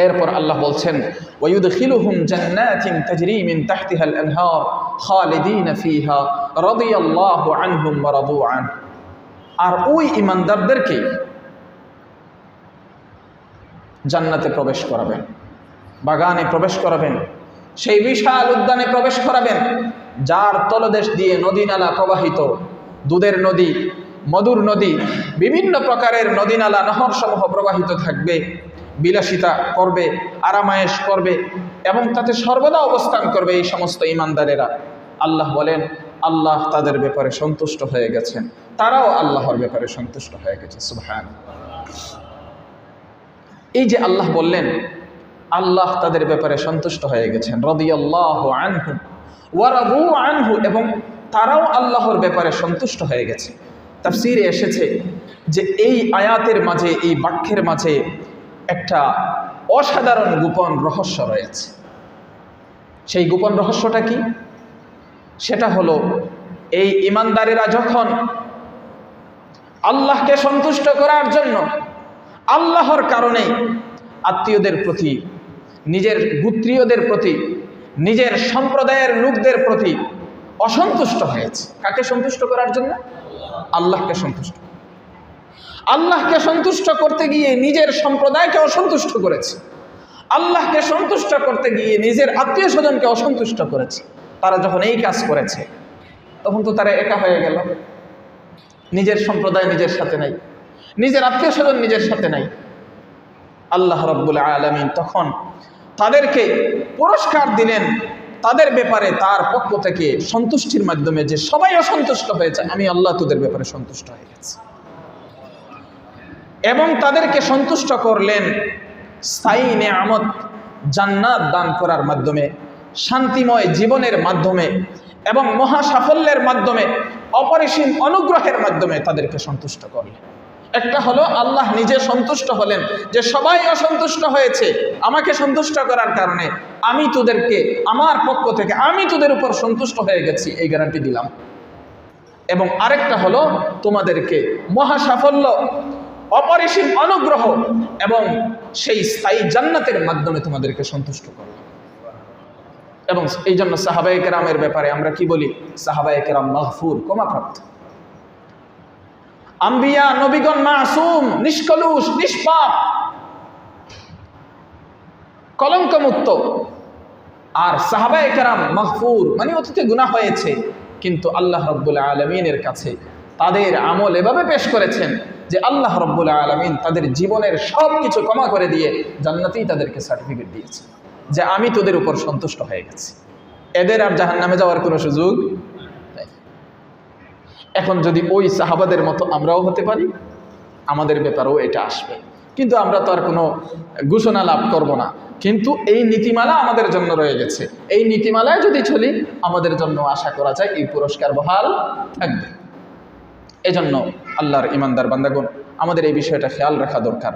এরপর আল্লাহ বলছেন ওয়ায়ুদখিলুহুম জান্নাতিন তাজরি মিন তাহতিহাল আনহার খালিদিন ফিহা রাদিয়াল্লাহু আনহুম ওয়া রাদু আন। আর ওই ঈমানদারদেরকে জান্নাতে প্রবেশ করাবেন, বাগানে প্রবেশ করাবেন, সেই বিশাল উদ্যানে প্রবেশ করাবেন যার তলদেশ দিয়ে নদী নালা প্রবাহিত, দুধের নদী, মধুর নদী, বিভিন্ন প্রকারের নদী নালা নহর সমূহ প্রবাহিত থাকবে, বিলাসিতা করবে, আরামায়েশ করবে এবং তাতে সর্বদা অবস্থান করবে এই সমস্ত ঈমানদারেরা। আল্লাহ বলেন আল্লাহ তাদের ব্যাপারে সন্তুষ্ট হয়ে গেছেন, তারাও আল্লাহর ব্যাপারে সন্তুষ্ট হয়ে গেছে। সুবহানাল্লাহ। এই যে আল্লাহ বললেন আল্লাহ তাদের ব্যাপারে সন্তুষ্ট হয়ে গেছেন, রাদিয়াল্লাহু আনহু ওয়া রাদু আনহু, এবং তারাও আল্লাহর ব্যাপারে সন্তুষ্ট হয়ে গেছে। তাফসীরে এসেছে যে এই আয়াতের মাঝে, এই বাক্যের মাঝে একটা অসাধারণ গোপন রহস্য রয়েছে। সেই গোপন রহস্যটা কি? সেটা হলো এই ঈমানদারেরা যখন আল্লাহকে সন্তুষ্ট করার জন্য আল্লাহর কারণে আত্মীয়দের প্রতি, নিজের গোত্রীয়দের প্রতি, নিজের সম্প্রদায়ের লোকদের প্রতি অসন্তুষ্ট হয়েছে। কাকে সন্তুষ্ট করার জন্য? আল্লাহকে সন্তুষ্ট। আল্লাহকে সন্তুষ্ট করতে গিয়ে নিজের সম্প্রদায়কে অসন্তুষ্ট করেছে, আল্লাহকে সন্তুষ্ট করতে গিয়ে নিজের আত্মীয় স্বজনকে অসন্তুষ্ট করেছে। তারা যখন এই কাজ করেছে তখন তো তারা একা হয়ে গেল। নিজের সম্প্রদায় নিজের সাথে নাই, নিজের আত্মীয় স্বজন নিজের সাথে নাই। আল্লাহ রাব্বুল আলামিন তখন তাদেরকে পুরস্কার দিলেন তাদের ব্যাপারে তার পক্ষ থেকে সন্তুষ্টির মাধ্যমে, যে সবাই অসন্তুষ্ট হয়েছে, আমি আল্লাহ তোদের ব্যাপারে সন্তুষ্ট হয়ে গেছি। এবং তাদেরকে সন্তুষ্ট করলেন স্থায়ী নেয়ামত জান্নাত দান করার মাধ্যমে, শান্তিময় জীবনের মাধ্যমে এবং মহা সাফল্যের মাধ্যমে, অপরিসীম অনুগ্রহের মাধ্যমে তাদেরকে সন্তুষ্ট করলেন। একটা হলো আল্লাহ নিজে সন্তুষ্ট হলেন যে সবাই অসন্তুষ্ট হয়েছে, আমাকে সন্তুষ্ট করার কারণে আমি তোদেরকে আমার পক্ষ থেকে আমি তোদের উপর সন্তুষ্ট হয়ে গেছি, এই গ্যারান্টি দিলাম। এবং আরেকটা হলো তোমাদেরকে মহা সাফল্য, অপরিসীম অনুগ্রহ এবং সেই স্থায়ী জান্নাতের মাধ্যমে তোমাদেরকে সন্তুষ্ট করলাম। এবং এই জন্য সাহাবায়ে কেরামের ব্যাপারে আমরা কি বলি? সাহাবায়ে কেরাম মাগফুর, ক্ষমাপ্রাপ্ত। আম্বিয়া নবীগণ মাসুম, নিষ্কলুষ, নিষ্পাপ, কলঙ্কমুক্ত। আর সাহাবায়ে কেরাম মাগফুর মানে অতীতে গুনাহ হয়েছে, কিন্তু আল্লাহ রাব্বুল আলামিনের কাছে তাদের আমল এভাবে পেশ করেছেন যে আল্লাহ রাব্বুল আলামিন তাদের জীবনের সব কিছু ক্ষমা করে দিয়ে জান্নাতেই তাদেরকে সার্টিফিকেট দিয়েছে যে আমি তোদের উপর সন্তুষ্ট হয়ে গেছি, এদের আর জাহান্নামে যাওয়ার কোনো সুযোগ নেই। এখন যদি ওই সাহাবাদের মতো আমরাও হতে পারি, আমাদের ব্যাপারেও এটা আসবে, কিন্তু আমরা তো আর কোনো ঘোষণা লাভ করব না। কিন্তু এই নীতিমালা আমাদের জন্য রয়ে গেছে, এই নীতিমালায় যদি চলি আমাদের জন্য আশা করা যায় এই পুরস্কার বহাল থাকবে। এজন্য আল্লাহর ঈমানদার বান্দাগণ, আমাদের এই বিষয়টা খেয়াল রাখা দরকার।